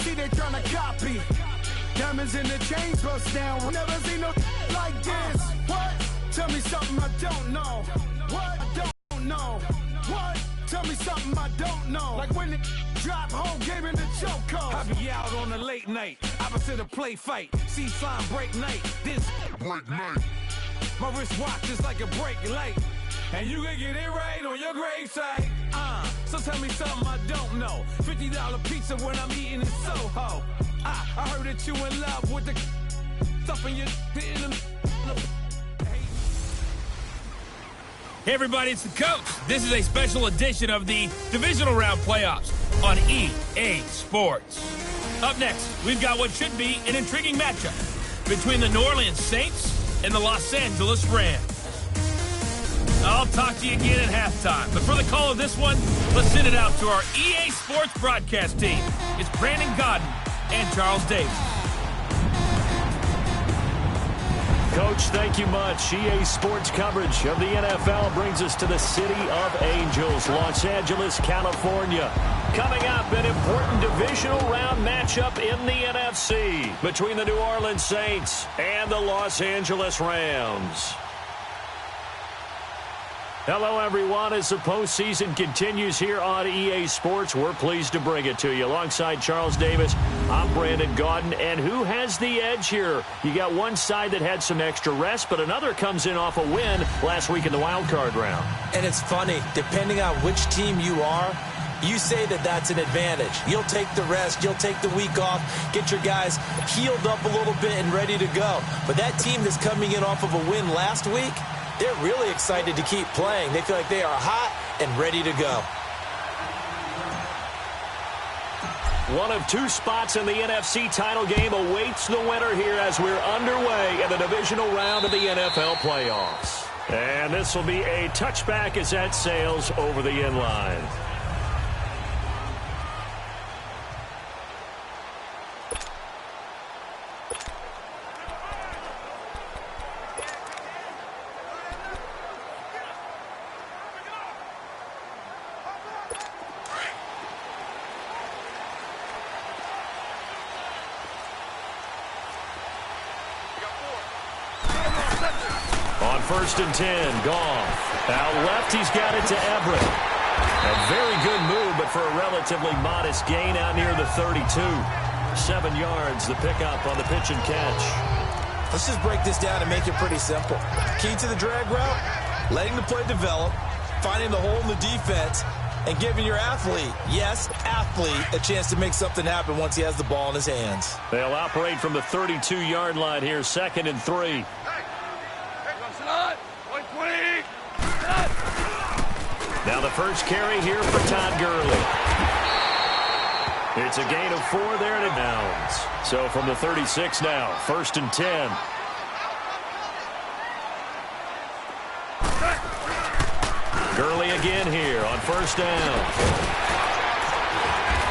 see they tryna copy. Diamonds in the chains bust down. Never seen no like this. What? Tell me something I don't know. What? I don't know. What? Tell me something I don't know. Like when it drop, whole game in the chokehold. I be out on a late night, opposite a play fight. See sign break night, this break night. My wristwatch is like a break light, and you can get it right on your gravesite. So tell me something I don't know. $50 pizza when I'm eating in Soho. I heard that you in love with the stuff in your in the. Hey everybody, it's the coach. This is a special edition of the Divisional Round Playoffs on EA Sports. Up next, we've got what should be an intriguing matchup between the New Orleans Saints and the Los Angeles Rams. I'll talk to you again at halftime, but for the call of this one, let's send it out to our EA Sports broadcast team. It's Brandon Gaudin and Charles Davis. Coach, thank you much. EA Sports coverage of the NFL brings us to the City of Angels, Los Angeles, California. Coming up, an important divisional round matchup in the NFC between the New Orleans Saints and the Los Angeles Rams. Hello, everyone. As the postseason continues here on EA Sports, we're pleased to bring it to you. Alongside Charles Davis, I'm Brandon Gaudin. And who has the edge here? You got one side that had some extra rest, but another comes in off a win last week in the wild card round. And it's funny, depending on which team you are, you say that that's an advantage. You'll take the rest, you'll take the week off, get your guys healed up a little bit and ready to go. But that team that's coming in off of a win last week, they're really excited to keep playing. They feel like they are hot and ready to go. One of two spots in the NFC title game awaits the winner here as we're underway in the divisional round of the NFL playoffs. And this will be a touchback as that sails over the end line. On 1st and 10, Goff. Out left, he's got it to Everett. A very good move, but for a relatively modest gain out near the 32. 7 yards, the pickup on the pitch and catch. Let's just break this down and make it pretty simple. Key to the drag route, letting the play develop, finding the hole in the defense, and giving your athlete, yes, athlete, a chance to make something happen once he has the ball in his hands. They'll operate from the 32-yard line here, 2nd and 3. Now the first carry here for Todd Gurley. It's a gain of 4 there and it bounds. So from the 36 now, 1st and 10. Gurley again here on 1st down.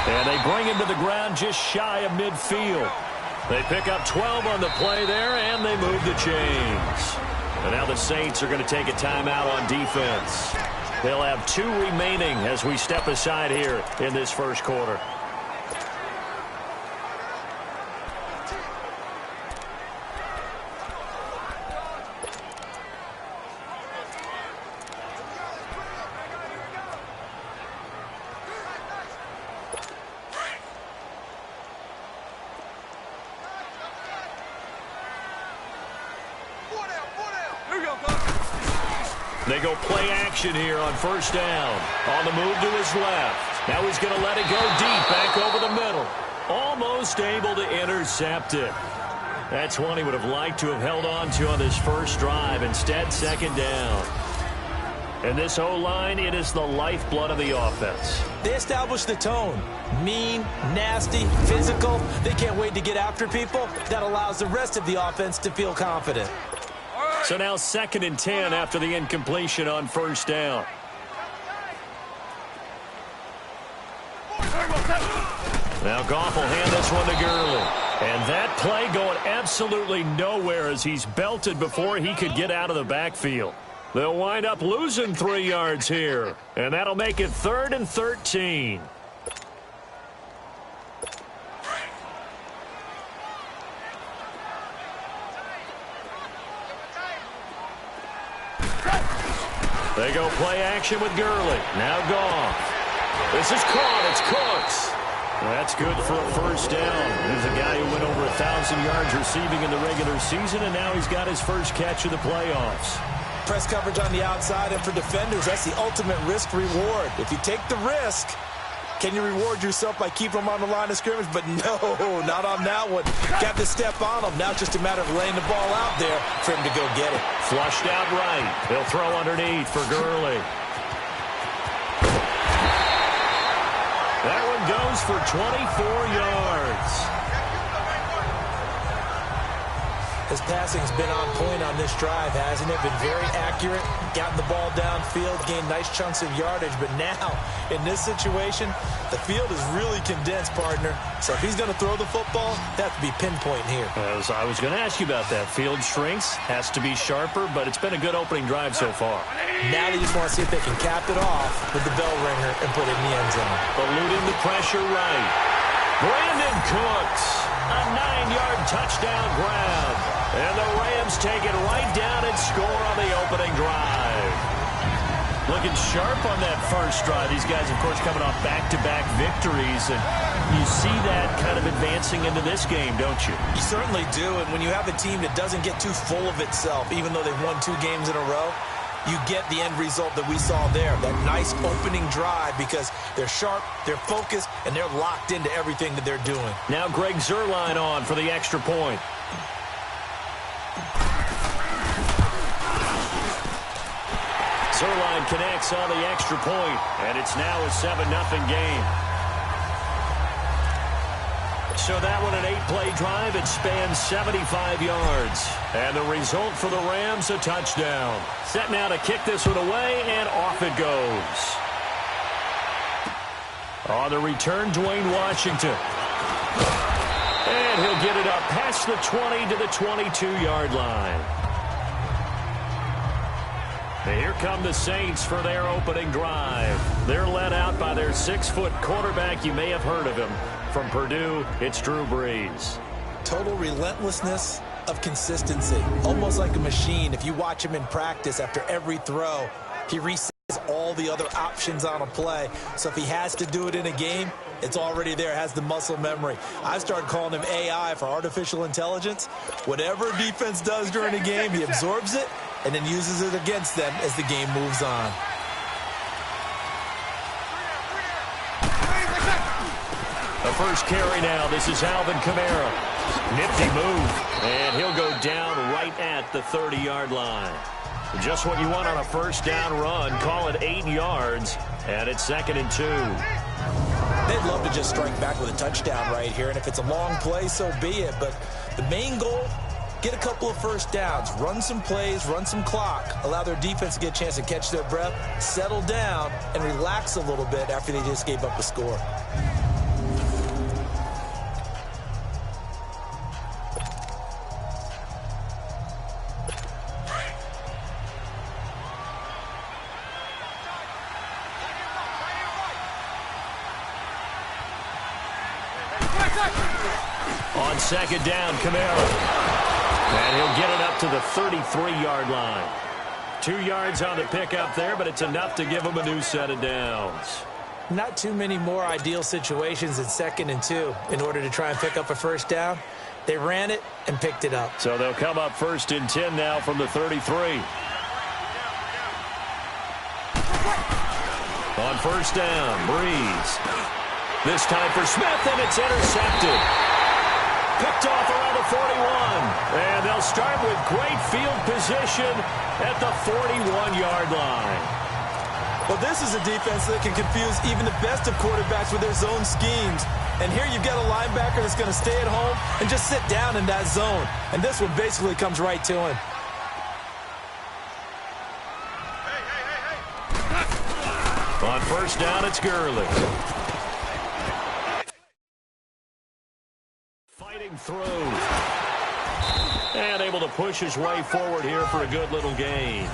And they bring him to the ground just shy of midfield. They pick up 12 on the play there, and they move the chains. And now the Saints are going to take a timeout on defense. They'll have 2 remaining as we step aside here in this first quarter. They go play action here on 1st down. On the move to his left. Now he's going to let it go deep, back over the middle. Almost able to intercept it. That's one he would have liked to have held on to on this first drive. Instead, 2nd down. And this O-line, it is the lifeblood of the offense. They establish the tone. Mean, nasty, physical. They can't wait to get after people. That allows the rest of the offense to feel confident. So now 2nd and 10 after the incompletion on 1st down. Now Goff will hand this one to Gurley. And that play going absolutely nowhere as he's belted before he could get out of the backfield. They'll wind up losing 3 yards here. And that'll make it 3rd and 13. They go play action with Gurley. Now Goff. This is caught. It's Cooks. That's good for a first down. He's a guy who went over 1,000 yards receiving in the regular season, and now he's got his first catch of the playoffs. Press coverage on the outside, and for defenders, that's the ultimate risk-reward. If you take the risk, can you reward yourself by keeping them on the line of scrimmage? But no, not on that one. Got to step on them. Now it's just a matter of laying the ball out there for him to go get it. Flushed out right. He'll throw underneath for Gurley. That one goes for 24 yards. His passing's been on point on this drive, hasn't it? Been very accurate, gotten the ball downfield, gained nice chunks of yardage. But now, in this situation, the field is really condensed, partner. So if he's going to throw the football, that has to be pinpoint here. As I was going to ask you about that. Field shrinks, has to be sharper, but it's been a good opening drive so far. Now they just want to see if they can cap it off with the bell ringer and put it in the end zone. Eluding the pressure right. Brandon Cooks, a 9-yard touchdown grab. And the Rams take it right down and score on the opening drive. Looking sharp on that first drive. These guys, of course, coming off back-to-back victories. And you see that kind of advancing into this game, don't you? You certainly do. And when you have a team that doesn't get too full of itself, even though they've won 2 games in a row, you get the end result that we saw there. That nice opening drive because they're sharp, they're focused, and they're locked into everything that they're doing. Now Greg Zuerlein on for the extra point. Zuerlein connects on the extra point, and it's now a 7-0 game. So that one, an 8-play drive. It spans 75 yards. And the result for the Rams, a touchdown. Set now to kick this one away, and off it goes. On the return, Dwayne Washington. And he'll get it up past the 20 to the 22-yard line. Here come the Saints for their opening drive. They're led out by their 6-foot quarterback. You may have heard of him. From Purdue, it's Drew Brees. Total relentlessness of consistency. Almost like a machine. If you watch him in practice after every throw, he resets all the other options on a play. So if he has to do it in a game, it's already there, has the muscle memory. I started calling him AI for artificial intelligence. Whatever defense does during a game, he absorbs it and then uses it against them as the game moves on. The first carry now. This is Alvin Kamara. Nifty move. And he'll go down right at the 30-yard line. Just what you want on a first down run. Call it 8 yards. And it's 2nd and 2. They'd love to just strike back with a touchdown right here. And if it's a long play, so be it. But the main goal, get a couple of first downs. Run some plays, run some clock. Allow their defense to get a chance to catch their breath, settle down, and relax a little bit after they just gave up a score. On 2nd down, Kamara. And he'll get it up to the 33-yard line. 2 yards on the pickup there, but it's enough to give him a new set of downs. Not too many more ideal situations in 2nd and 2 in order to try and pick up a first down. They ran it and picked it up. So they'll come up 1st and 10 now from the 33. On 1st down, Brees. This time for Smith, and it's intercepted. Picked off around the 41. And they'll start with great field position at the 41-yard line. Well, this is a defense that can confuse even the best of quarterbacks with their zone schemes. And here you've got a linebacker that's going to stay at home and just sit down in that zone. And this one basically comes right to him. On 1st down, it's Gurley. Fighting through. And able to push his way forward here for a good little gain.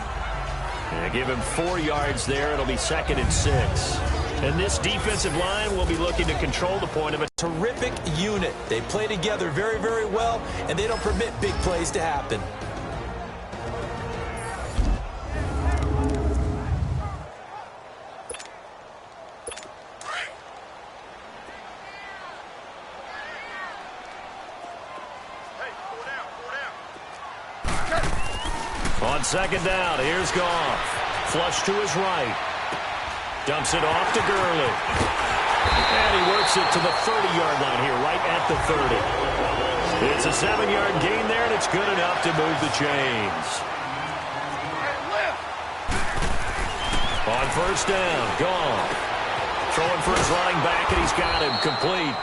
And give him 4 yards there. It'll be 2nd and 6. And this defensive line will be looking to control the point of a terrific unit. They play together very, very well, and they don't permit big plays to happen. On second down, here's Goff. Flush to his right. Dumps it off to Gurley. And he works it to the 30-yard line here, right at the 30. It's a 7-yard gain there, and it's good enough to move the chains. On first down, Goff. Throwing for his running back, and he's got him complete.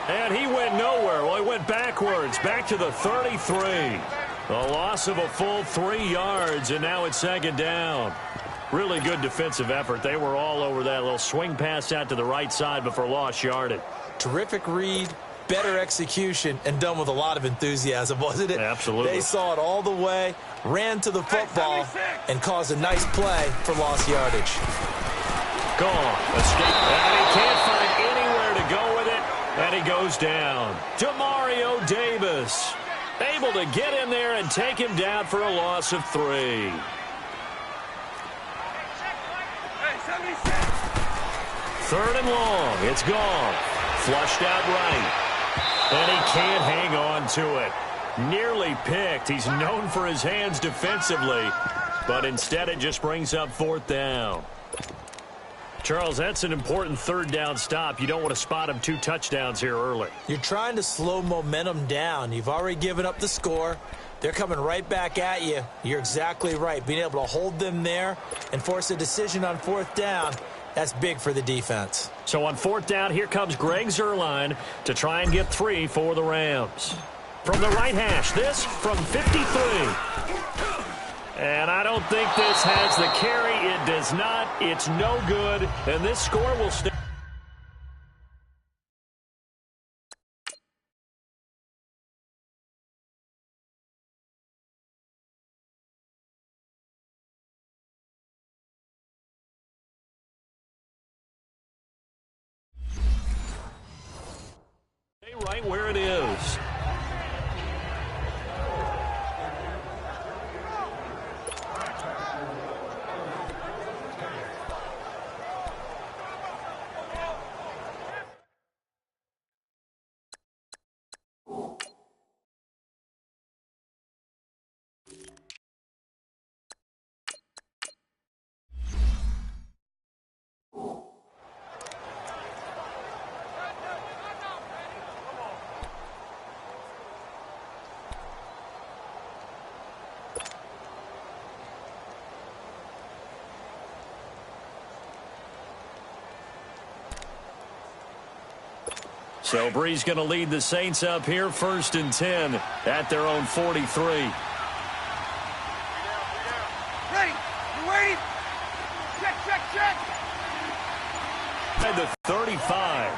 And he went nowhere. Well, he went backwards, back to the 33. A loss of a full 3 yards, and now it's second down. Really good defensive effort. They were all over that little swing pass out to the right side before lost yardage. Terrific read, better execution, and done with a lot of enthusiasm, wasn't it? Absolutely. They saw it all the way, ran to the football, and caused a nice play for lost yardage. Gone. Escape. And he can't find anywhere to go with it, and he goes down. Demario Davis able to get in there and take him down for a loss of 3. Third and long. It's gone. Flushed out right. And he can't hang on to it. Nearly picked. He's known for his hands defensively, but instead it just brings up 4th down. Charles, that's an important 3rd down stop. You don't want to spot him 2 touchdowns here early. You're trying to slow momentum down. You've already given up the score. They're coming right back at you. You're exactly right. Being able to hold them there and force a decision on 4th down, that's big for the defense. So on 4th down, here comes Greg Zuerlein to try and get 3 for the Rams. From the right hash, this from 53. And I don't think this has the carry. It does not. It's no good. And this score will stay. Stay right where it is. So Brees going to lead the Saints up here, 1st and 10 at their own 43. Ready? You waiting? Check. At the 35.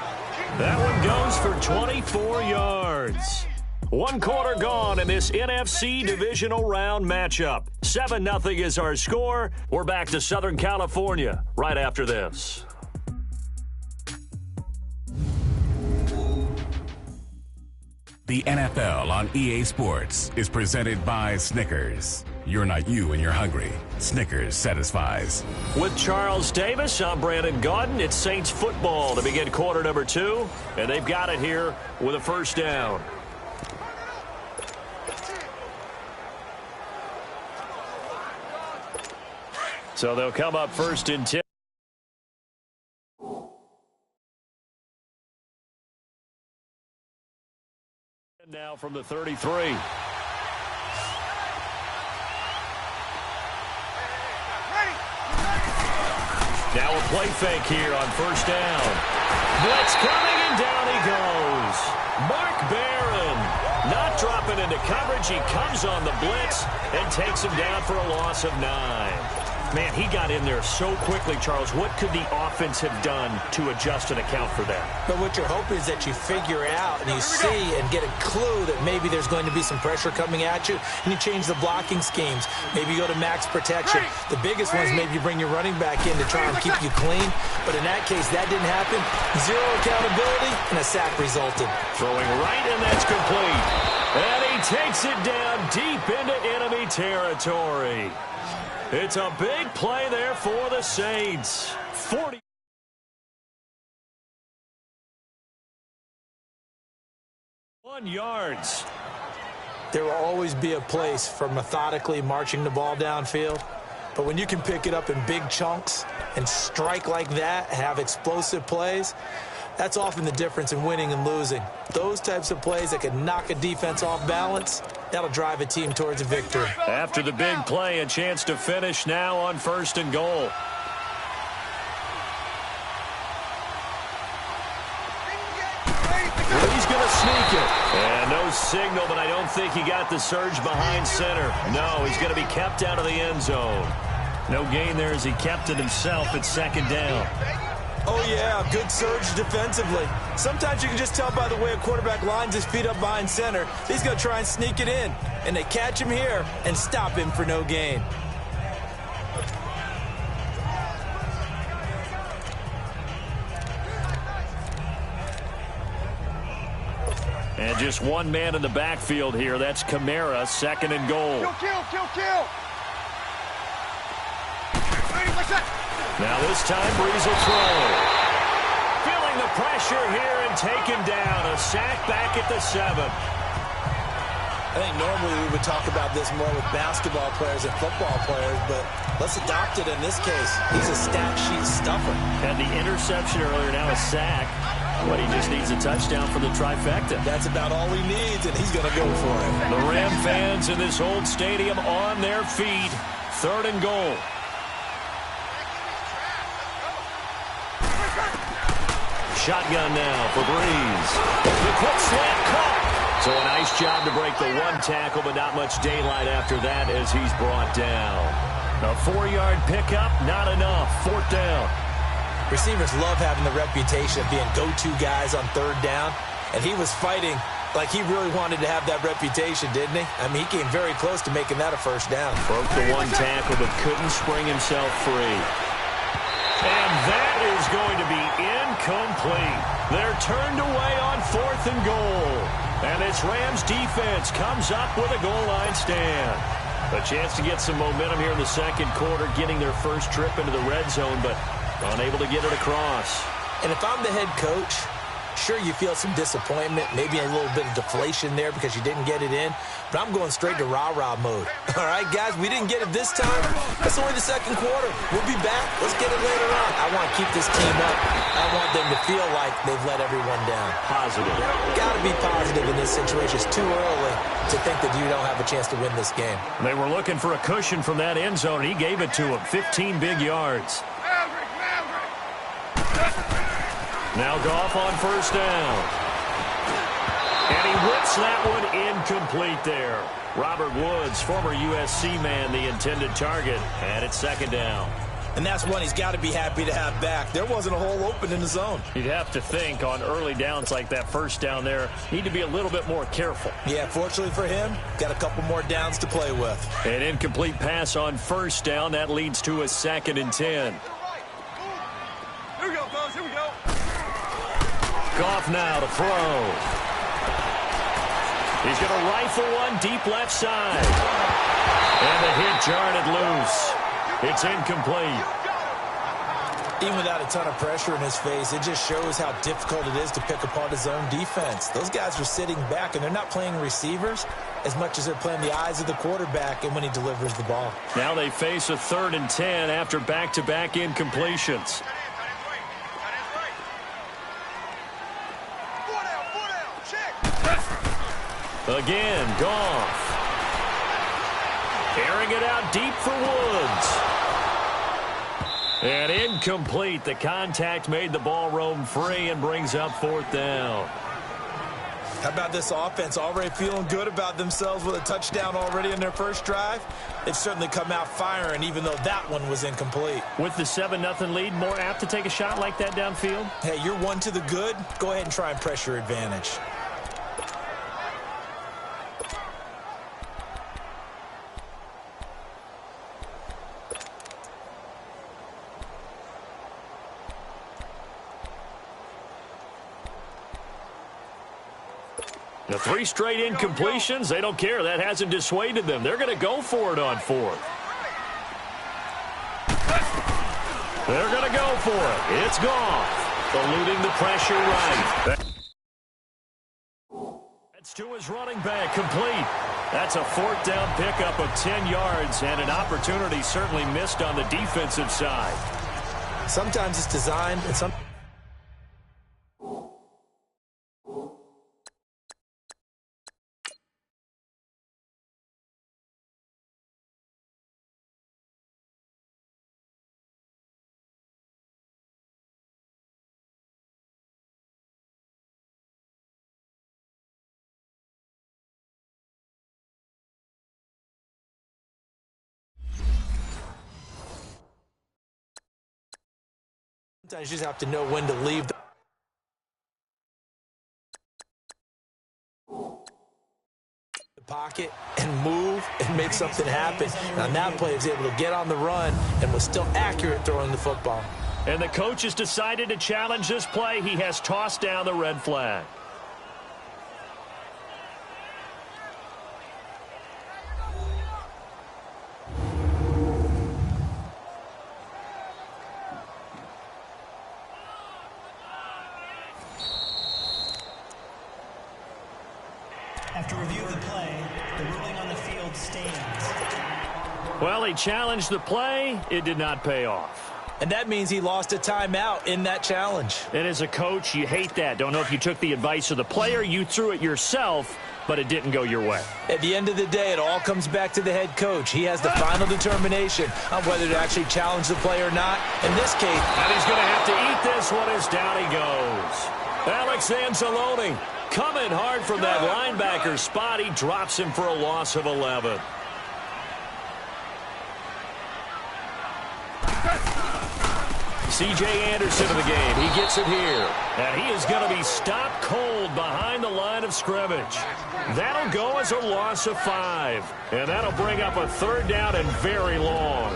That one goes for 24 yards. 1 quarter gone in this NFC divisional round matchup. 7-0 is our score. We're back to Southern California right after this. The NFL on EA Sports is presented by Snickers. You're not you when you're hungry. Snickers satisfies. With Charles Davis, I'm Brandon Gaudin. It's Saints football to begin quarter number 2, and they've got it here with a 1st down. So they'll come up 1st and 10. Now from the 33. Now a play fake here on 1st down. Blitz coming, and down he goes. Mark Barron not dropping into coverage. He comes on the blitz and takes him down for a loss of 9. Man, he got in there so quickly, Charles. What could the offense have done to adjust and account for that? But what you're hoping is that you figure out and you see and get a clue that maybe there's going to be some pressure coming at you, and you change the blocking schemes. Maybe you go to max protection. The biggest one is maybe you bring your running back in to try and keep you clean. But in that case, that didn't happen. 0 accountability, and a sack resulted. Throwing right, and that's complete. And he takes it down deep into enemy territory. It's a big play there for the Saints. 41 yards. There will always be a place for methodically marching the ball downfield. But when you can pick it up in big chunks and strike like that, have explosive plays, that's often the difference in winning and losing. Those types of plays that can knock a defense off balance, that'll drive a team towards a victory. After the big play, a chance to finish now on 1st and goal. He's going to sneak it. And no signal, but I don't think he got the surge behind center. No, he's going to be kept out of the end zone. No gain there as he kept it himself at 2nd down. Oh, yeah, good surge defensively. Sometimes you can just tell by the way a quarterback lines his feet up behind center. He's going to try and sneak it in. And they catch him here and stop him for no gain. And just one man in the backfield here. That's Kamara, 2nd and goal. Kill. Now this time, Breeze will throw. Feeling the pressure here and taken down. A sack back at the 7. I think normally we would talk about this more with basketball players and football players, but let's adopt it in this case. He's a stat sheet stuffer. Had the interception earlier, now a sack. But he just needs a touchdown for the trifecta. That's about all he needs, and he's going to go for it. The Ram fans in this old stadium on their feet. 3rd and goal. Shotgun now for Breeze. The quick slant caught. So a nice job to break the 1 tackle, but not much daylight after that as he's brought down. A 4-yard pickup, not enough. 4th down. Receivers love having the reputation of being go-to guys on 3rd down, and he was fighting like he really wanted to have that reputation, didn't he? I mean, he came very close to making that a 1st down. Broke the 1 tackle, but couldn't spring himself free. And that is going to be incomplete. They're turned away on 4th and goal. And this Rams defense comes up with a goal line stand. A chance to get some momentum here in the 2nd quarter, getting their first trip into the red zone, but unable to get it across. And if I'm the head coach, sure you feel some disappointment, maybe a little bit of deflation there because you didn't get it in, but I'm going straight to rah-rah mode. All right, guys, we didn't get it this time. It's only the 2nd quarter. We'll be back. Let's get it later on. I want to keep this team up. I want them to feel like they've let everyone down. Positive. Got to be positive in this situation. It's too early to think that you don't have a chance to win this game. They were looking for a cushion from that end zone, and he gave it to him. 15 big yards. Now Goff on 1st down. And he whips that one incomplete there. Robert Woods, former USC man, the intended target. And it's 2nd down. And that's one he's got to be happy to have back. There wasn't a hole open in the zone. You'd have to think on early downs like that 1st down there, need to be a little bit more careful. Yeah, fortunately for him, got a couple more downs to play with. An incomplete pass on 1st down. That leads to a 2nd and 10. Here we go, fellas. Here we go. Goff now to throw. He's going to rifle one deep left side. And the hit jarred it loose. It's incomplete. Even without a ton of pressure in his face, it just shows how difficult it is to pick apart his own defense. Those guys are sitting back, and they're not playing receivers as much as they're playing the eyes of the quarterback and when he delivers the ball. Now they face a 3rd and 10 after back-to-back incompletions. Again, Goff. Airing it out deep for Woods. And incomplete. The contact made the ball roam free and brings up 4th down. How about this offense already feeling good about themselves with a touchdown already in their first drive? They've certainly come out firing, even though that one was incomplete. With the 7-0 lead, more apt to take a shot like that downfield? Hey, you're 1 to the good. Go ahead and try and press your advantage. The 3 straight incompletions, they don't care. That hasn't dissuaded them. They're going to go for it on 4th. They're going to go for it. It's Goff, eluding the pressure right. It's to his running back, complete. That's a fourth down pickup of 10 yards and an opportunity certainly missed on the defensive side. Sometimes it's designed and some. Sometimes you just have to know when to leave the pocket and move and make something happen. And on that play, he was able to get on the run and was still accurate throwing the football. And the coach has decided to challenge this play. He has tossed down the red flag. After review of the play, the ruling on the field stands. Well, he challenged the play. It did not pay off. And that means he lost a timeout in that challenge. And as a coach, you hate that. Don't know if you took the advice of the player, you threw it yourself, but it didn't go your way. At the end of the day, it all comes back to the head coach. He has the final determination on whether to actually challenge the play or not. In this case, and he's going to have to eat this one as down he goes. Alex Anzalone coming hard from that linebacker spot. He drops him for a loss of 11. C.J. Anderson in the game. He gets it here. And he is going to be stopped cold behind the line of scrimmage. That'll go as a loss of 5. And that'll bring up a third down and very long.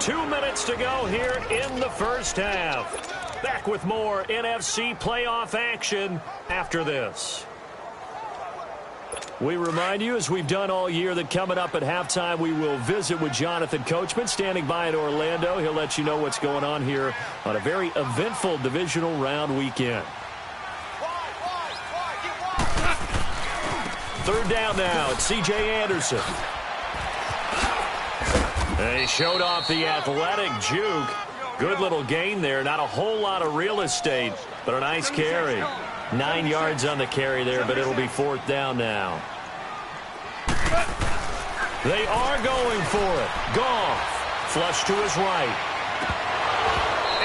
2 minutes to go here in the first half. Back with more NFC playoff action after this. We remind you, as we've done all year, that coming up at halftime, we will visit with Jonathan Coachman, standing by in Orlando. He'll let you know what's going on here on a very eventful divisional round weekend. Third down now. It's C.J. Anderson. And he showed off the athletic juke. Good little gain there. Not a whole lot of real estate, but a nice carry. 9 yards on the carry there, but it'll be fourth down now. They are going for it. Goff, flush to his right.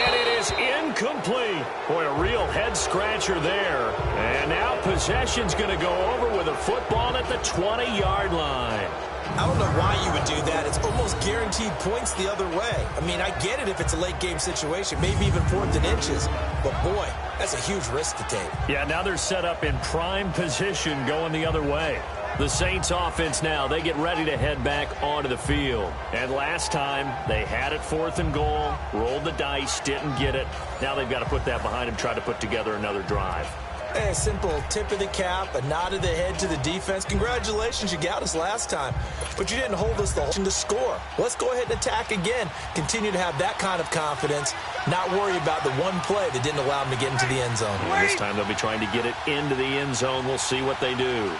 And it is incomplete. Boy, a real head-scratcher there. And now possession's going to go over with a football at the 20-yard line. I don't know why you would do that. It's almost guaranteed points the other way. I mean, I get it if it's a late-game situation, maybe even 4th and inches. But, boy, that's a huge risk to take. Yeah, now they're set up in prime position going the other way. The Saints offense now, they get ready to head back onto the field. And last time, they had it 4th and goal, rolled the dice, didn't get it. Now they've got to put that behind them, try to put together another drive. A simple tip of the cap, a nod of the head to the defense. Congratulations, you got us last time. But you didn't hold us the whole time to score. Let's go ahead and attack again. Continue to have that kind of confidence. Not worry about the one play that didn't allow them to get into the end zone. And this time they'll be trying to get it into the end zone. We'll see what they do.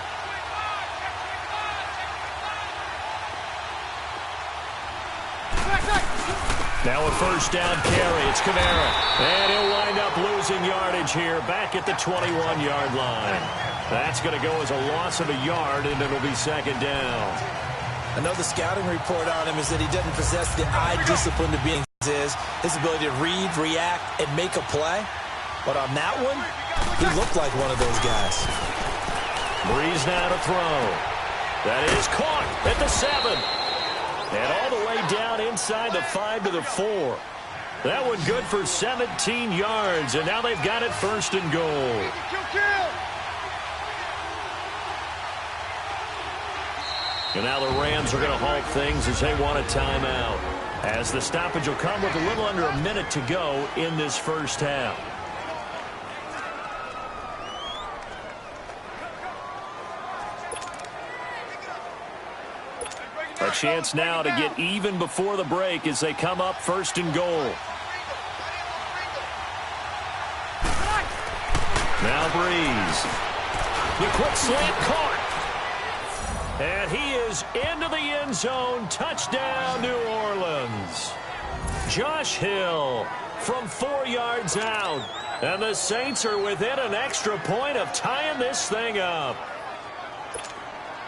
Now a first down carry. It's Kamara. And he'll wind up losing yardage here back at the 21-yard line. That's going to go as a loss of a yard, and it'll be second down. I know the scouting report on him is that he doesn't possess the eye discipline to be his ability to read, react, and make a play. But on that one, he looked like one of those guys. Breeze now to throw. That is caught at the 7. And all the way down inside the 5 to the 4. That one good for 17 yards, and now they've got it first and goal. And now the Rams are going to halt things as they want a timeout, as the stoppage will come with a little under a minute to go in this first half. A chance now to get even before the break as they come up first and goal. Now Breeze. The quick slant caught. And he is into the end zone. Touchdown, New Orleans. Josh Hill from 4 yards out. And the Saints are within an extra point of tying this thing up.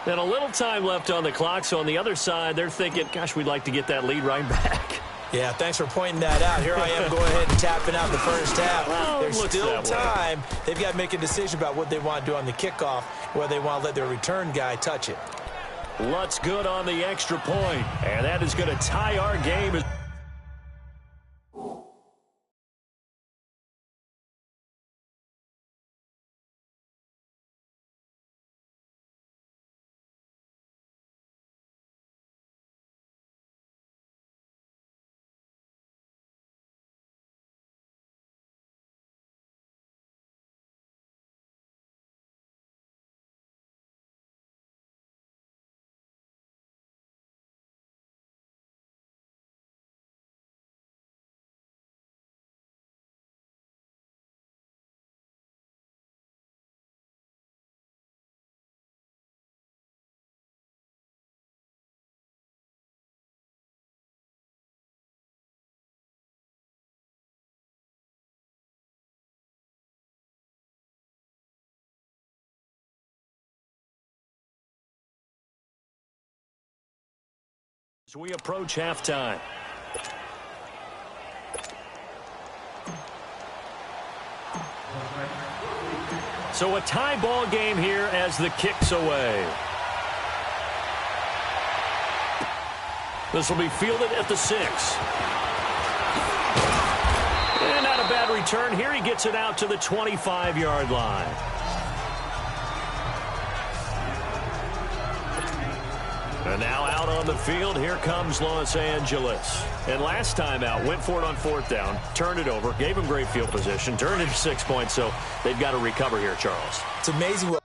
And a little time left on the clock, so on the other side, they're thinking, gosh, we'd like to get that lead right back. Yeah, thanks for pointing that out. Here I am going ahead and tapping out the first half. Well, There's still time. Way. They've got to make a decision about what they want to do on the kickoff, whether they want to let their return guy touch it. Lutz good on the extra point, and that is going to tie our game. As we approach halftime. So a tie ball game here as the kick's away. This will be fielded at the 6. And not a bad return. Here he gets it out to the 25-yard line. And now out on the field, here comes Los Angeles. And last time out, went for it on 4th down, turned it over, gave him great field position, turned it to 6 points, so they've got to recover here, Charles. It's amazing what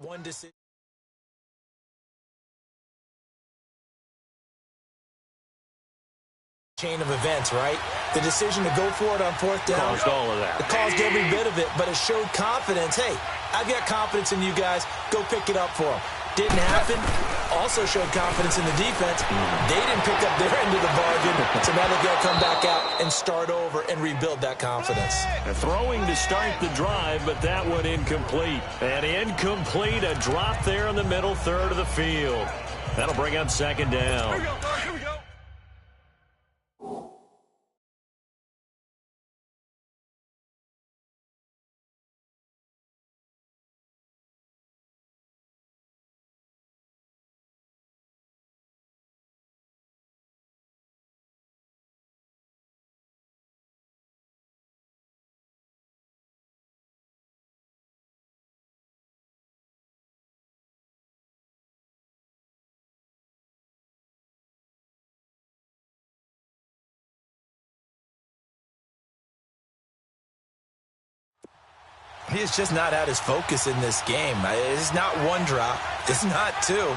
one decision. Chain of events, right? The decision to go for it on 4th down. Caused all of that. It caused every bit of it, but it showed confidence. Hey, I've got confidence in you guys. Go pick it up for them. Didn't happen. Also showed confidence in the defense. They didn't pick up their end of the bargain, so now they've got to come back out and start over and rebuild that confidence. And throwing to start the drive, but that one incomplete. And incomplete, a drop there in the middle third of the field. That'll bring up 2nd down. Here we go. He has just not had his focus in this game. It's not one drop. It's not two.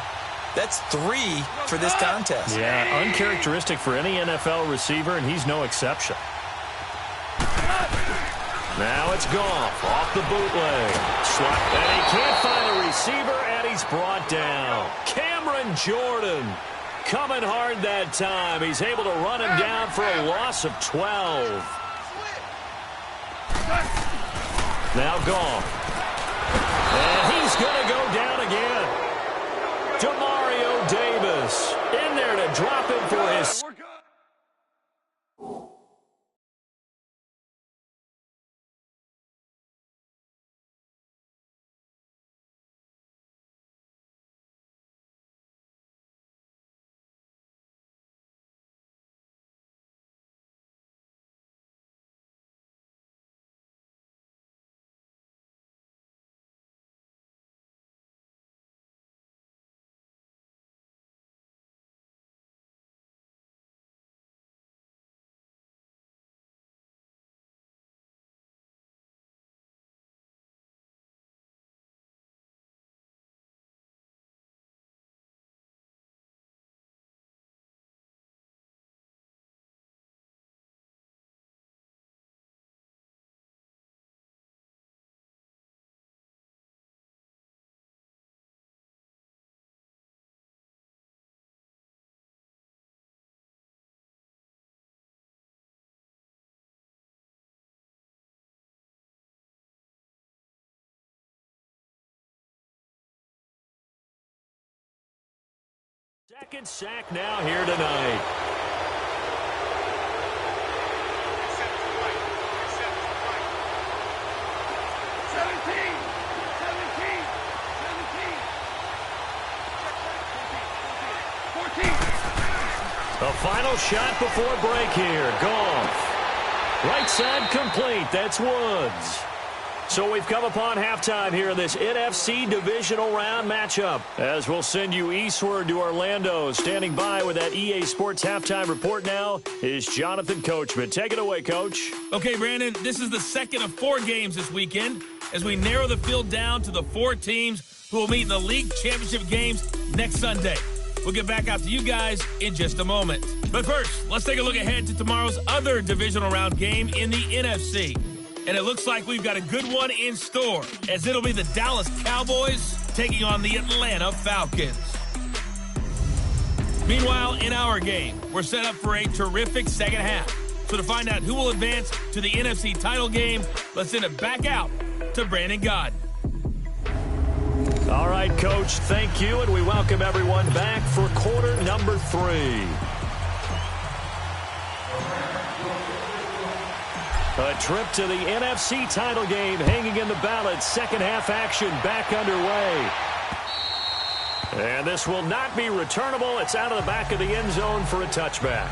That's 3 for this contest. Yeah, uncharacteristic for any NFL receiver, and he's no exception. Now it's Goff off the bootleg. And he can't find a receiver, and he's brought down. Cameron Jordan coming hard that time. He's able to run him down for a loss of 12. Now Goff. And he's going to go down again. Demario Davis in there to drop him for his Second sack now here tonight. The final shot before break here. Goff. Right side complete. That's Woods. So we've come upon halftime here in this NFC divisional round matchup. As we'll send you eastward to Orlando. Standing by with that EA Sports halftime report now is Jonathan Coachman. Take it away, Coach. Okay, Brandon, this is the second of 4 games this weekend as we narrow the field down to the 4 teams who will meet in the league championship games next Sunday. We'll get back out to you guys in just a moment. But first, let's take a look ahead to tomorrow's other divisional round game in the NFC. And it looks like we've got a good one in store, as it'll be the Dallas Cowboys taking on the Atlanta Falcons. Meanwhile, in our game, we're set up for a terrific second half. So to find out who will advance to the NFC title game, let's send it back out to Brandon Gaudin. All right, Coach, thank you, and we welcome everyone back for quarter number 3. A trip to the NFC title game hanging in the balance. Second half action back underway. And this will not be returnable. It's out of the back of the end zone for a touchback.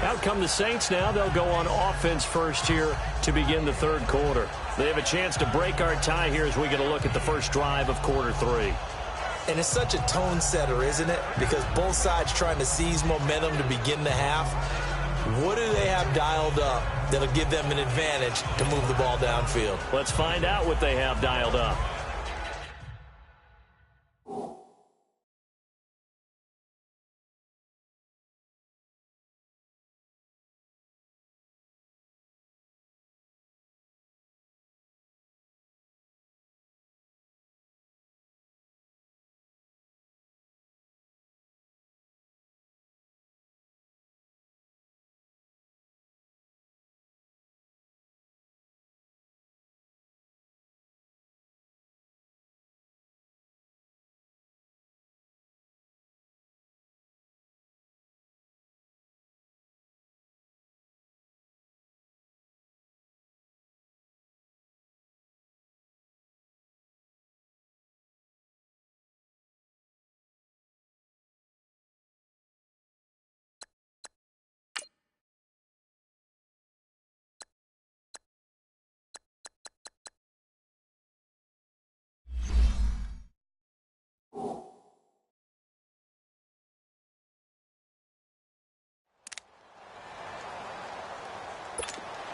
Out come the Saints now. They'll go on offense first here to begin the third quarter. They have a chance to break our tie here as we get a look at the first drive of quarter 3. And it's such a tone setter, isn't it? Because both sides trying to seize momentum to begin the half. What do they have dialed up that'll give them an advantage to move the ball downfield? Let's find out what they have dialed up.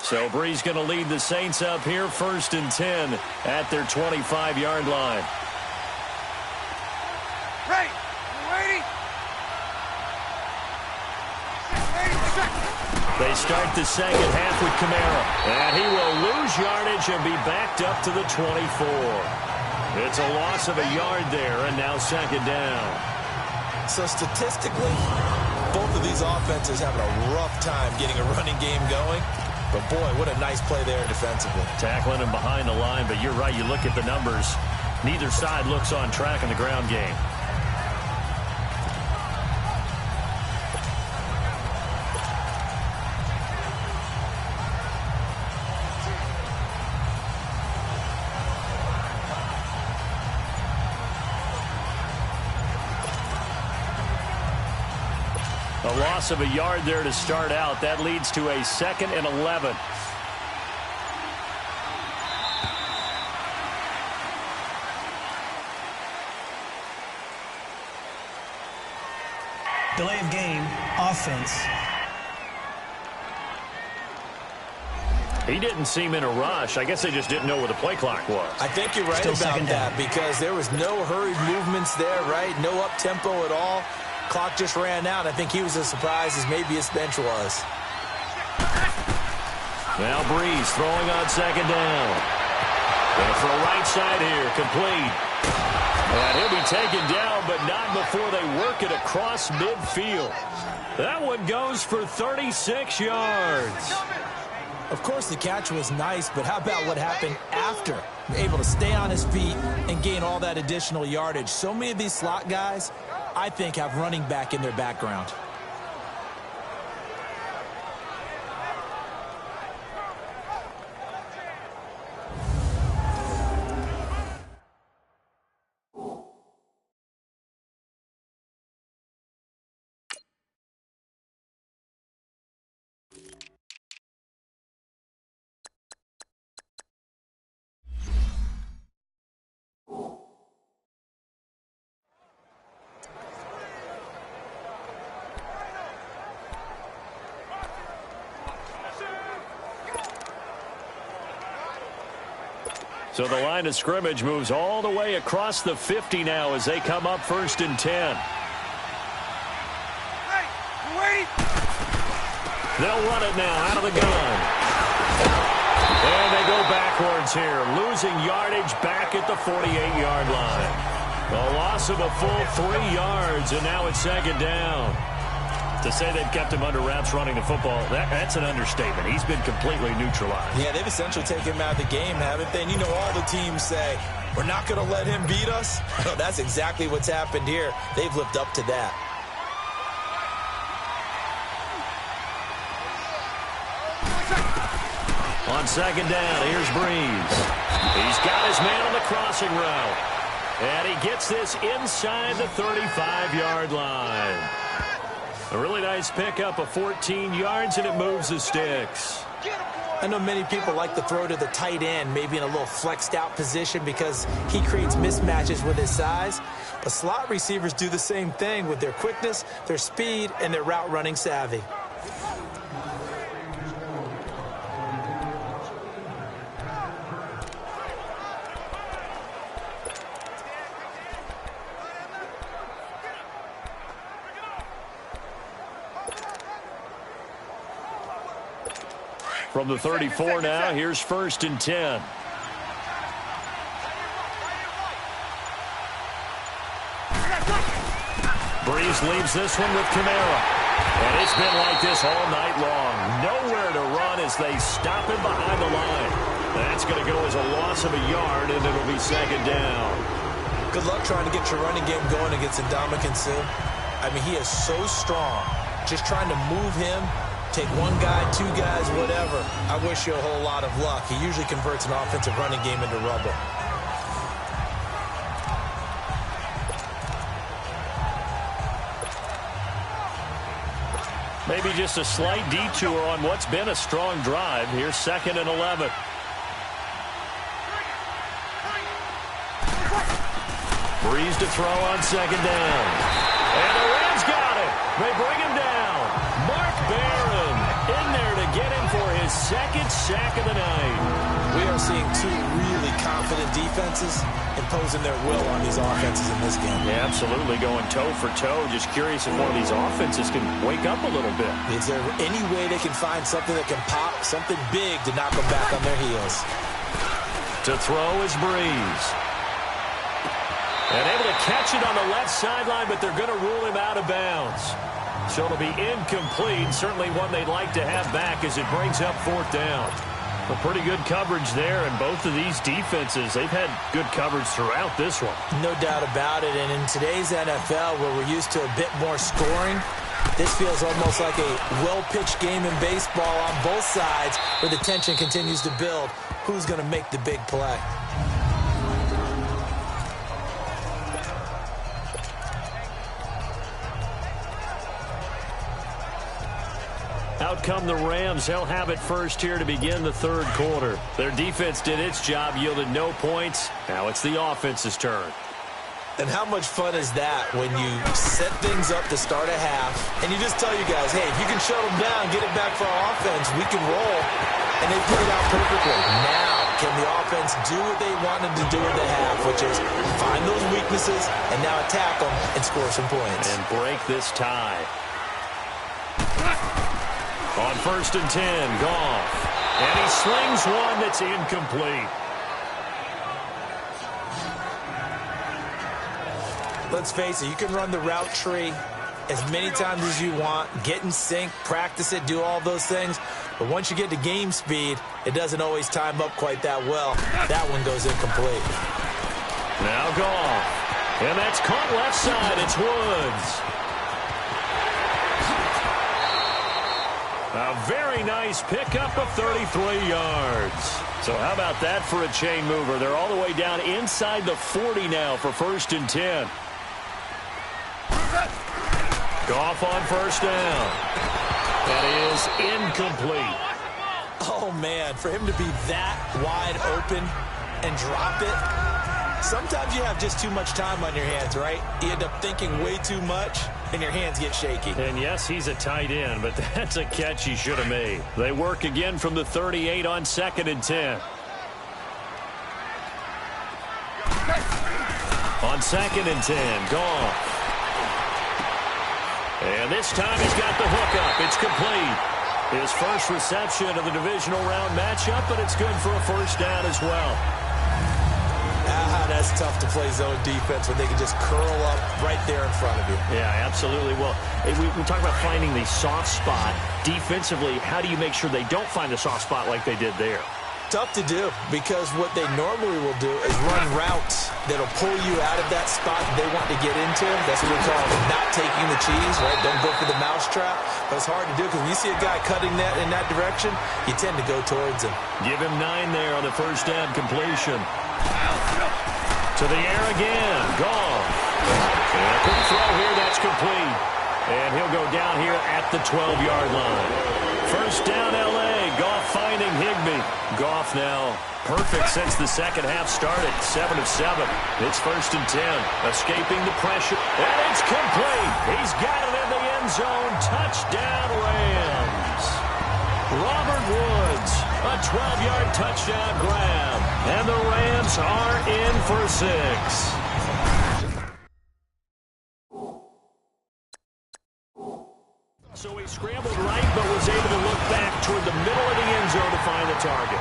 So Bree's going to lead the Saints up here, 1st and 10 at their 25-yard line. Right. Waiting. They start the second half with Kamara. And he will lose yardage and be backed up to the 24. It's a loss of a yard there, and now second down. So statistically, both of these offenses having a rough time getting a running game going. But, boy, what a nice play there defensively. Tackling him behind the line, but you're right. You look at the numbers. Neither side looks on track in the ground game. A loss of a yard there to start out. That leads to a 2nd and 11. Delay of game, offense. He didn't seem in a rush. I guess they just didn't know where the play clock was. I think you're right about that because there was no hurried movements there, right? No up-tempo at all. Clock just ran out. I think he was as surprised as maybe his bench was. Now Breeze throwing on second down. And for a right side here, complete. And he'll be taken down, but not before they work it across midfield. That one goes for 36 yards. Of course, the catch was nice, but how about what happened after? Able to stay on his feet and gain all that additional yardage. So many of these slot guys I think, have running back in their background. So the line of scrimmage moves all the way across the 50 now as they come up 1st and 10. They'll run it now out of the gun. And they go backwards here, losing yardage back at the 48-yard line. A loss of a full 3 yards, and now it's 2nd down. To say they've kept him under wraps running the football, that's an understatement. He's been completely neutralized. Yeah, they've essentially taken him out of the game, haven't they? And you know, all the teams say, we're not going to let him beat us. No, that's exactly what's happened here. They've lived up to that. On 2nd down, here's Breeze. He's got his man on the crossing route. And he gets this inside the 35-yard line. A really nice pickup of 14 yards, and it moves the sticks. I know many people like to throw to the tight end, maybe in a little flexed out position because he creates mismatches with his size. But slot receivers do the same thing with their quickness, their speed, and their route running savvy. From the 34 now, here's 1st and 10. Breeze leaves this one with Kamara. And it's been like this all night long. Nowhere to run as they stop him behind the line. That's going to go as a loss of a yard, and it'll be 2nd down. Good luck trying to get your running game going against Ndamukong Suh. I mean, he is so strong. Just trying to move him. Take one guy, 2 guys, whatever. I wish you a whole lot of luck. He usually converts an offensive running game into rubble. Maybe just a slight detour on what's been a strong drive. Here's 2nd and 11. Breeze to throw on 2nd down. And the Rams got it. They bring him down. Mark Barron in there to get him for his 2nd sack of the night. We are seeing 2 really confident defenses imposing their will on these offenses in this game. Yeah, absolutely, going toe for toe. Just curious if one of these offenses can wake up a little bit. Is there any way they can find something that can pop, something big to knock them back on their heels? To throw is Breeze. And able to catch it on the left sideline, but they're going to rule him out of bounds. So it'll be incomplete. Certainly one they'd like to have back as it brings up 4th down. Well, pretty good coverage there, and both of these defenses, they've had good coverage throughout this one. No doubt about it, and in today's NFL, where we're used to a bit more scoring, this feels almost like a well-pitched game in baseball on both sides, where the tension continues to build. Who's going to make the big play? Out come the Rams. They'll have it first here to begin the 3rd quarter. Their defense did its job, yielded no points. Now it's the offense's turn. And how much fun is that when you set things up to start a half, and you just tell you guys, hey, if you can shut them down, get it back for our offense, we can roll. And they put it out perfectly. Now, can the offense do what they wanted to do in the half, which is find those weaknesses and now attack them and score some points. And break this tie. On 1st and 10, Goff. And he slings one that's incomplete. Let's face it, you can run the route tree as many times as you want, get in sync, practice it, do all those things. But once you get to game speed, it doesn't always time up quite that well. That one goes incomplete. Now Goff. And that's caught left side. It's Woods. A very nice pickup of 33 yards. So how about that for a chain mover? They're all the way down inside the 40 now for 1st and 10. Goff on 1st down. That is incomplete. Oh, man, for him to be that wide open and drop it, sometimes you have just too much time on your hands, right? You end up thinking way too much, and your hands get shaky. And yes, he's a tight end, but that's a catch he should have made. They work again from the 38 on 2nd and 10. On 2nd and 10, Goff. And this time he's got the hook up. It's complete. His first reception of the divisional round matchup, but it's good for a 1st down as well. That's tough to play zone defense when they can just curl up right there in front of you. Yeah, absolutely. Well, we talk about finding the soft spot. Defensively, how do you make sure they don't find the soft spot like they did there? Tough to do, because what they normally will do is run routes that'll pull you out of that spot they want to get into. That's what we call not taking the cheese, right? Don't go for the mousetrap. But it's hard to do because when you see a guy cutting that in that direction, you tend to go towards him. Give him 9 there on the 1st down completion. To the air again. Goff. And a quick throw here. That's complete. And he'll go down here at the 12-yard line. 1st down, L.A. Goff finding Higbee. Goff now perfect since the second half started. 7 of 7. It's 1st and 10. Escaping the pressure. And it's complete. He's got it in the end zone. Touchdown, Rams. Robert Woods. A 12-yard touchdown grab. And the Rams are in for 6. So he scrambled right, but was able to look back toward the middle of the end zone to find the target.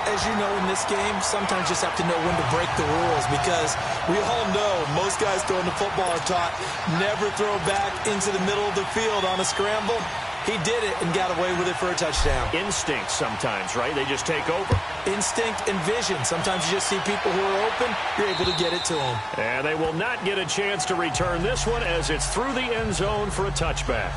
As you know, in this game, sometimes you just have to know when to break the rules, because we all know most guys throwing the football are taught never throw back into the middle of the field on a scramble. He did it and got away with it for a touchdown. Instinct sometimes, right? They just take over. Instinct and vision. Sometimes you just see people who are open, you're able to get it to them. And they will not get a chance to return this one as it's through the end zone for a touchback.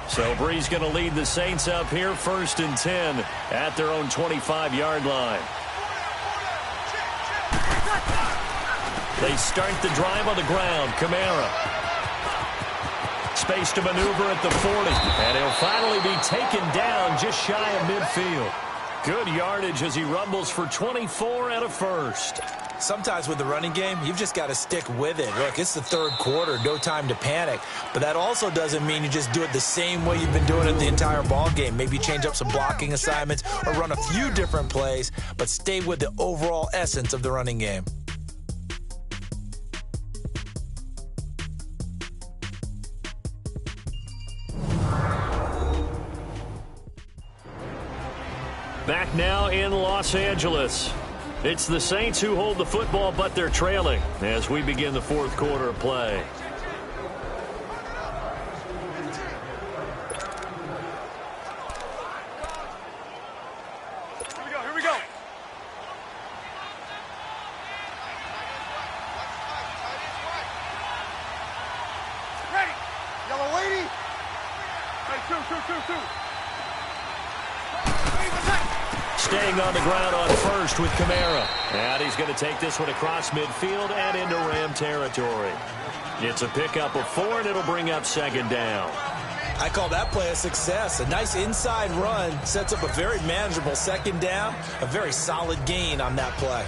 So Bree's going to lead the Saints up here, 1st and 10 at their own 25-yard line. They start the drive on the ground. Kamara. Space to maneuver at the 40. And he'll finally be taken down just shy of midfield. Good yardage as he rumbles for 24 and a 1st. Sometimes with the running game, you've just got to stick with it. Look, it's the 3rd quarter, no time to panic. But that also doesn't mean you just do it the same way you've been doing it the entire ball game. Maybe change up some blocking assignments or run a few different plays, but stay with the overall essence of the running game. Back now in Los Angeles. It's the Saints who hold the football, but they're trailing as we begin the 4th quarter of play. Here we go. Ready. Yellow lady. Hey, two. Staying on the ground on 1st with Kamara. And he's going to take this one across midfield and into Ram territory. It's a pickup of 4, and it'll bring up 2nd down. I call that play a success. A nice inside run sets up a very manageable 2nd down. A very solid gain on that play.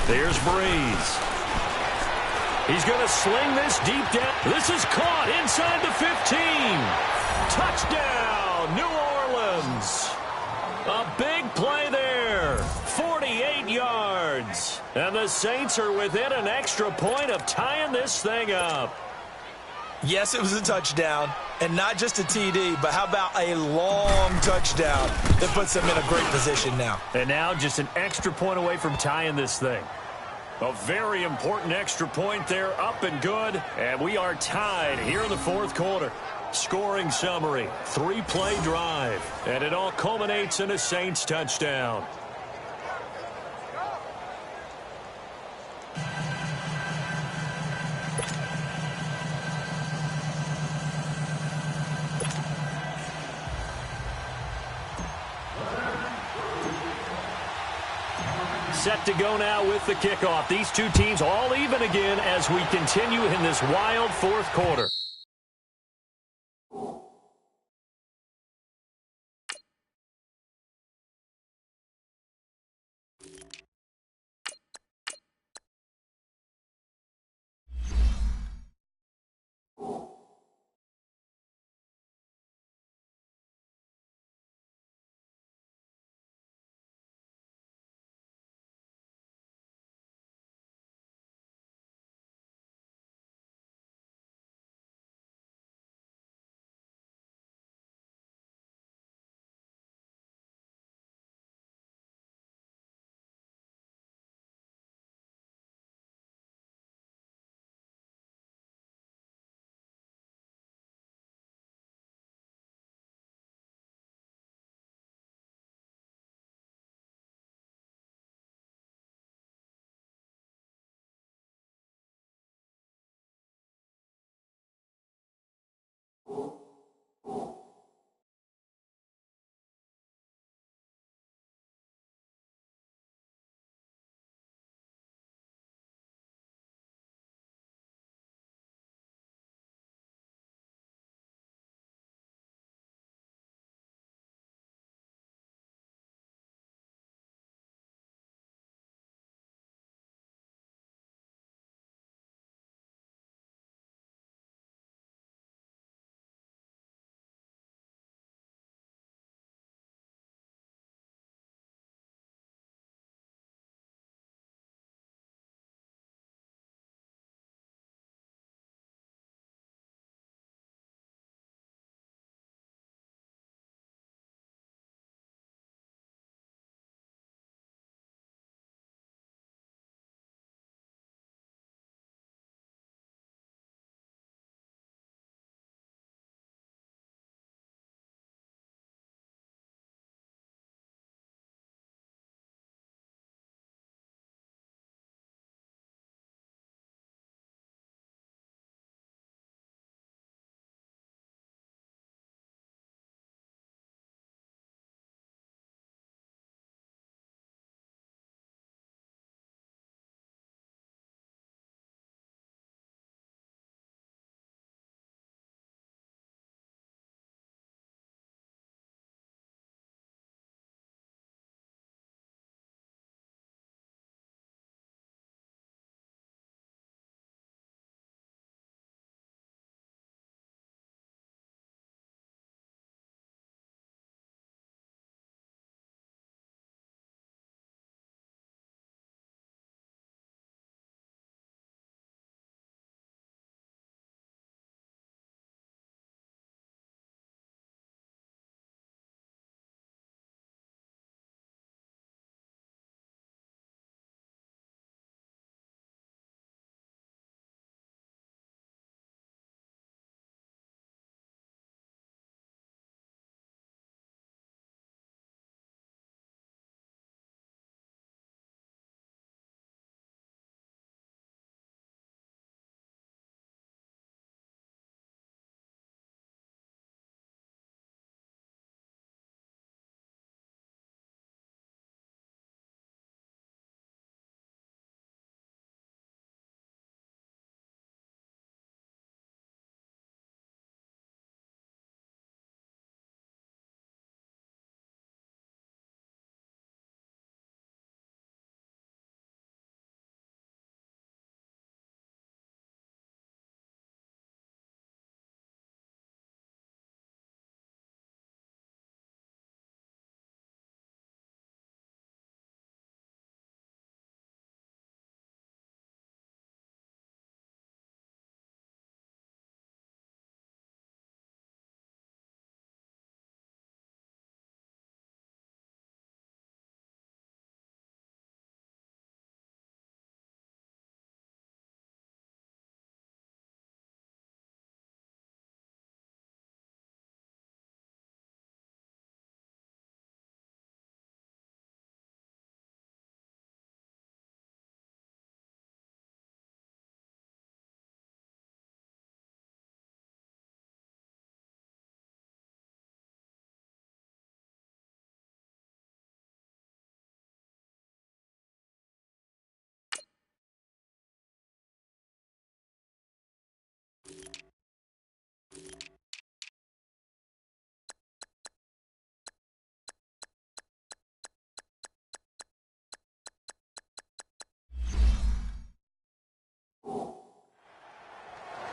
There's Breeze. He's going to sling this deep down. This is caught inside the 15. Touchdown, New Orleans. A big play there. 48 yards. And the Saints are within an extra point of tying this thing up. Yes, it was a touchdown, and not just a TD, but how about a long touchdown that puts them in a great position now. And now just an extra point away from tying this thing. A very important extra point there, up and good, and we are tied here in the fourth quarter. Scoring summary, 3-play drive, and it all culminates in a Saints touchdown. Set to go now with the kickoff. These two teams all even again as we continue in this wild fourth quarter.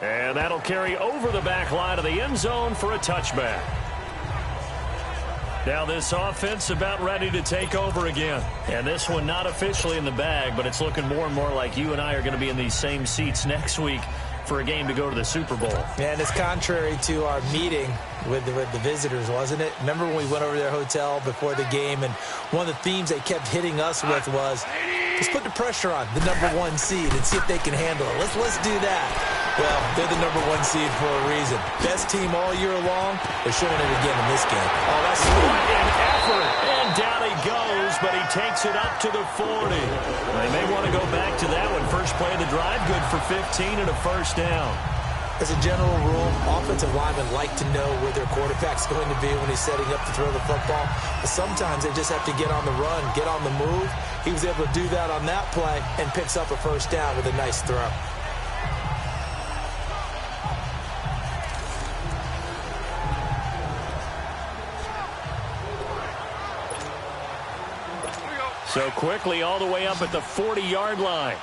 And that'll carry over the back line of the end zone for a touchback. Now this offense about ready to take over again. And this one not officially in the bag, but it's looking more and more like you and I are going to be in these same seats next week for a game to go to the Super Bowl. And it's contrary to our meeting with the visitors, wasn't it? Remember when we went over to their hotel before the game, and one of the themes they kept hitting us with was, let's put the pressure on the #1 seed and see if they can handle it. Let's do that. Well, they're the #1 seed for a reason. Best team all year long. They're showing it again in this game. Oh, that's what an effort. And down he goes, but he takes it up to the 40. They may want to go back to that one. First play of the drive, good for 15 and a first down. As a general rule, offensive linemen like to know where their quarterback's going to be when he's setting up to throw the football. But sometimes they just have to get on the run, get on the move. He was able to do that on that play and picks up a first down with a nice throw. So quickly all the way up at the 40-yard line.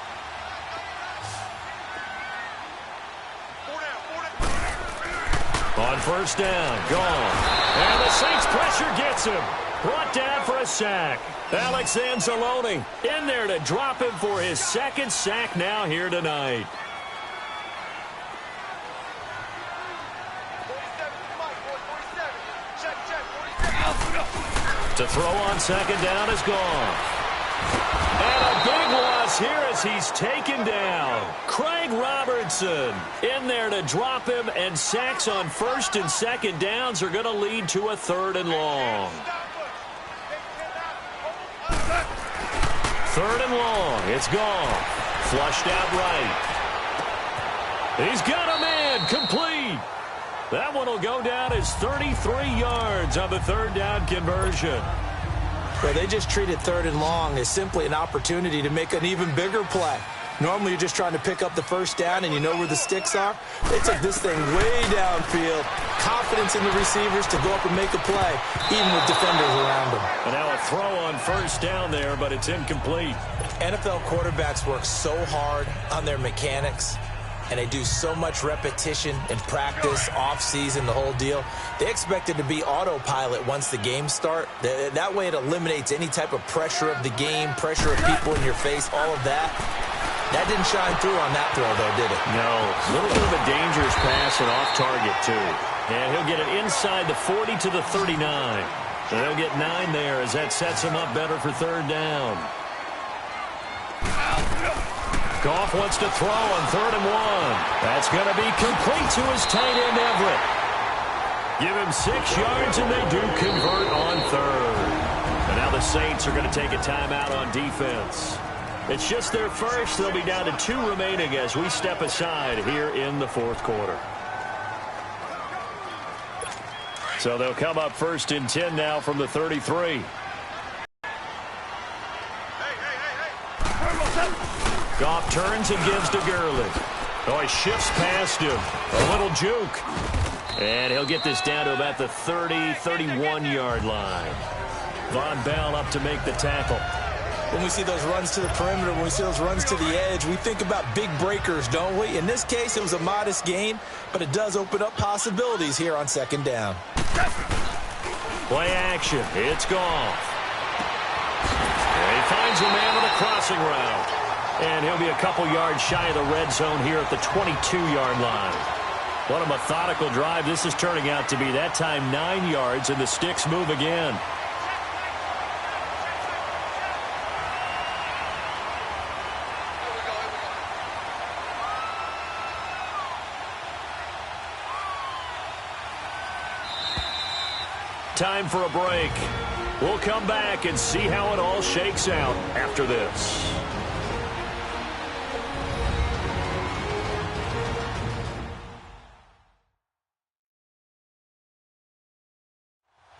On first down, gone. And the Saints pressure gets him. Brought down for a sack. Alex Anzalone in there to drop him for his second sack now here tonight. To throw on second down is gone. And a big loss here as he's taken down. Craig Robertson in there to drop him, and sacks on first and second downs are going to lead to a 3rd and long. 3rd and long. It's gone. Flushed out right. He's got a man. Complete. That one will go down as 33 yards on the 3rd down conversion. Well, they just treated 3rd and long as simply an opportunity to make an even bigger play. Normally, you're just trying to pick up the first down and you know where the sticks are. They took this thing way downfield. Confidence in the receivers to go up and make a play, even with defenders around them. And now a throw on first down there, but it's incomplete. NFL quarterbacks work so hard on their mechanics, and they do so much repetition and practice, off-season, the whole deal. They expect it to be autopilot once the games start. That way it eliminates any type of pressure of the game, pressure of people in your face, all of that. That didn't shine through on that throw, though, did it? No. A little bit of a dangerous pass and off target, too. And he'll get it inside the 40 to the 39. And they'll get 9 there as that sets him up better for 3rd down. Goff wants to throw on 3rd and 1. That's going to be complete to his tight end, Everett. Give him 6 yards, and they do convert on 3rd. And now the Saints are going to take a timeout on defense. It's just their first. They'll be down to 2 remaining as we step aside here in the 4th quarter. So they'll come up 1st and 10 now from the 33. Goff turns and gives to Gurley. Oh, he shifts past him. A little juke. And he'll get this down to about the 30, 31-yard line. Von Bell up to make the tackle. When we see those runs to the perimeter, when we see those runs to the edge, we think about big breakers, don't we? In this case, it was a modest gain, but it does open up possibilities here on 2nd down. Play action. It's Goff. And he finds a man with a crossing route. And he'll be a couple yards shy of the red zone here at the 22-yard line. What a methodical drive this is turning out to be. That time 9 yards, and the sticks move again. Time for a break. We'll come back and see how it all shakes out after this.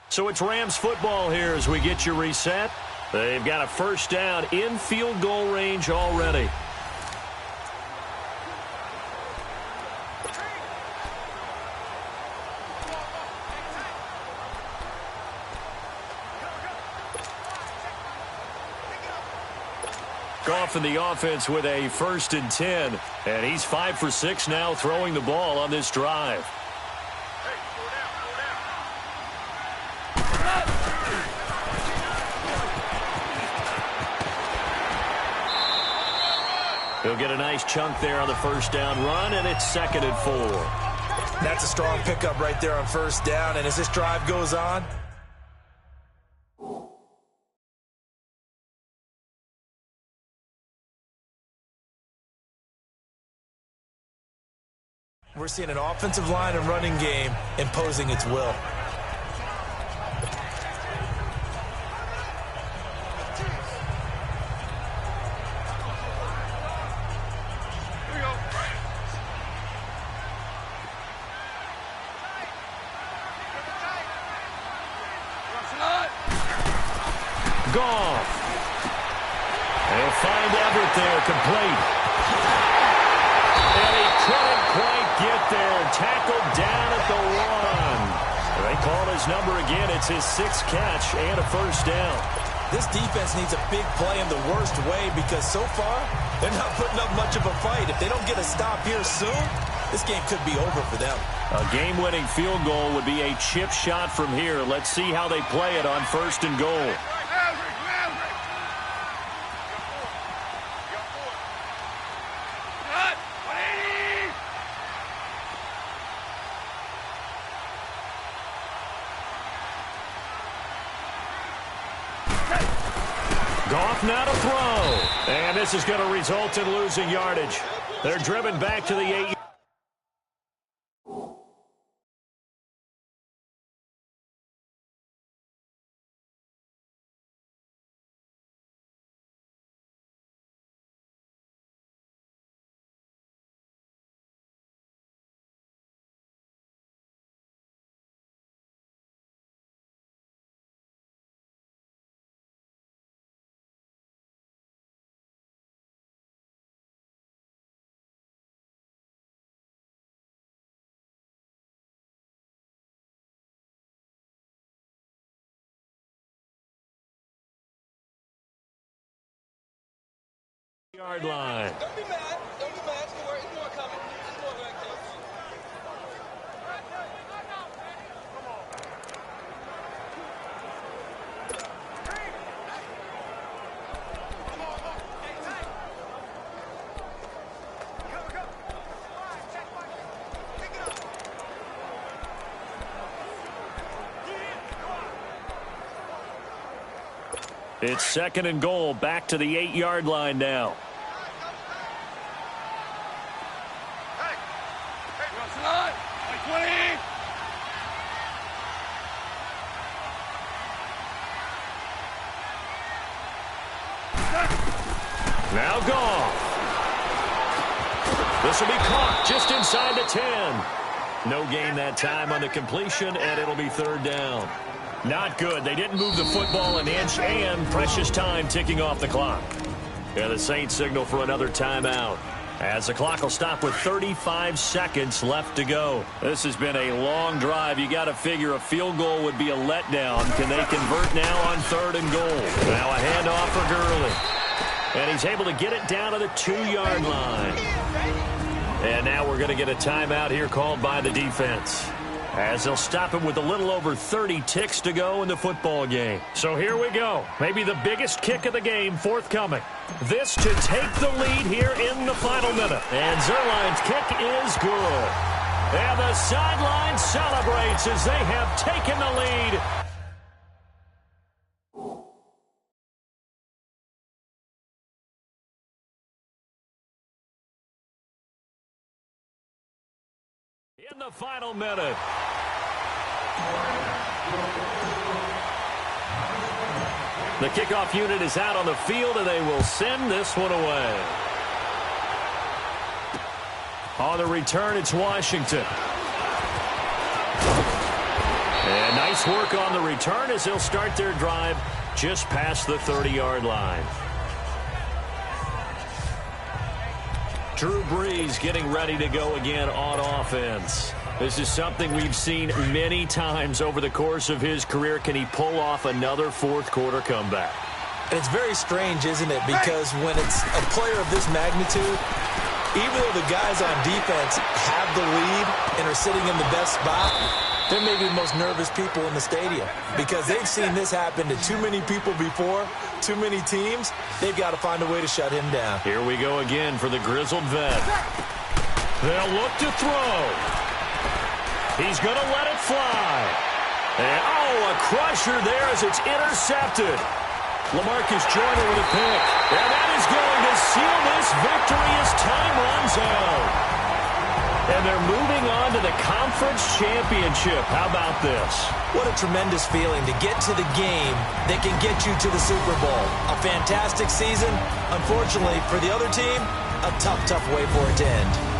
So it's Rams football here as we get you reset. They've got a first down in field goal range already. Off in the offense with a 1st and 10. And he's 5 for 6 now throwing the ball on this drive. He'll get a nice chunk there on the 1st down run, and it's 2nd and 4. That's a strong pickup right there on 1st down, and as this drive goes on, we're seeing an offensive line and running game imposing its will. Goff. They'll find Everett there, complete. And he couldn't quite get there. Tackled down at the 1. They call his number again. It's his 6th catch and a 1st down. This defense needs a big play in the worst way because so far, they're not putting up much of a fight. If they don't get a stop here soon, this game could be over for them. A game-winning field goal would be a chip shot from here. Let's see how they play it on 1st and goal. Goff now to throw. And this is going to result in losing yardage. They're driven back to the 8. Yard line. Don't be mad. Don't be mad. It's more coming. It's more like this. It's 2nd and goal, back to the 8-yard line now. Now Goff. This will be caught just inside the 10. No gain that time on the completion, and it'll be 3rd down. Not good. They didn't move the football an inch, and precious time ticking off the clock. Yeah, the Saints signal for another timeout, as the clock will stop with 35 seconds left to go. This has been a long drive. You got to figure a field goal would be a letdown. Can they convert now on 3rd and goal? Now a handoff for Gurley. And he's able to get it down to the 2-yard line. And now we're going to get a timeout here called by the defense, as they'll stop him with a little over 30 ticks to go in the football game. So here we go. Maybe the biggest kick of the game forthcoming. This to take the lead here in the final minute. And Zuerlein's kick is good. And the sideline celebrates as they have taken the lead. In the final minute. The kickoff unit is out on the field, and they will send this one away. On the return, it's Washington. And nice work on the return as they'll start their drive just past the 30-yard line. Drew Brees getting ready to go again on offense. This is something we've seen many times over the course of his career. Can he pull off another fourth-quarter comeback? And it's very strange, isn't it? Because when it's a player of this magnitude, even though the guys on defense have the lead and are sitting in the best spot, they're maybe the most nervous people in the stadium because they've seen this happen to too many people before, too many teams. They've got to find a way to shut him down. Here we go again for the grizzled vet. They'll look to throw. He's going to let it fly. And, a crusher there as it's intercepted. LaMarcus Joyner with a pick. And that is going to seal this victory as time runs out. And they're moving on to the conference championship. How about this? What a tremendous feeling to get to the game that can get you to the Super Bowl. A fantastic season. Unfortunately, for the other team, a tough, tough way for it to end.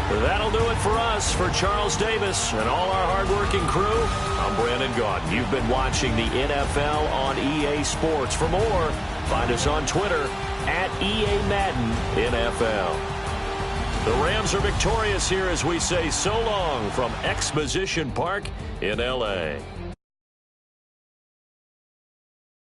That'll do it for us. For Charles Davis and all our hardworking crew, I'm Brandon Gaudin. You've been watching the NFL on EA Sports. For more, find us on Twitter at EA Madden NFL. The Rams are victorious here as we say so long from Exposition Park in L.A.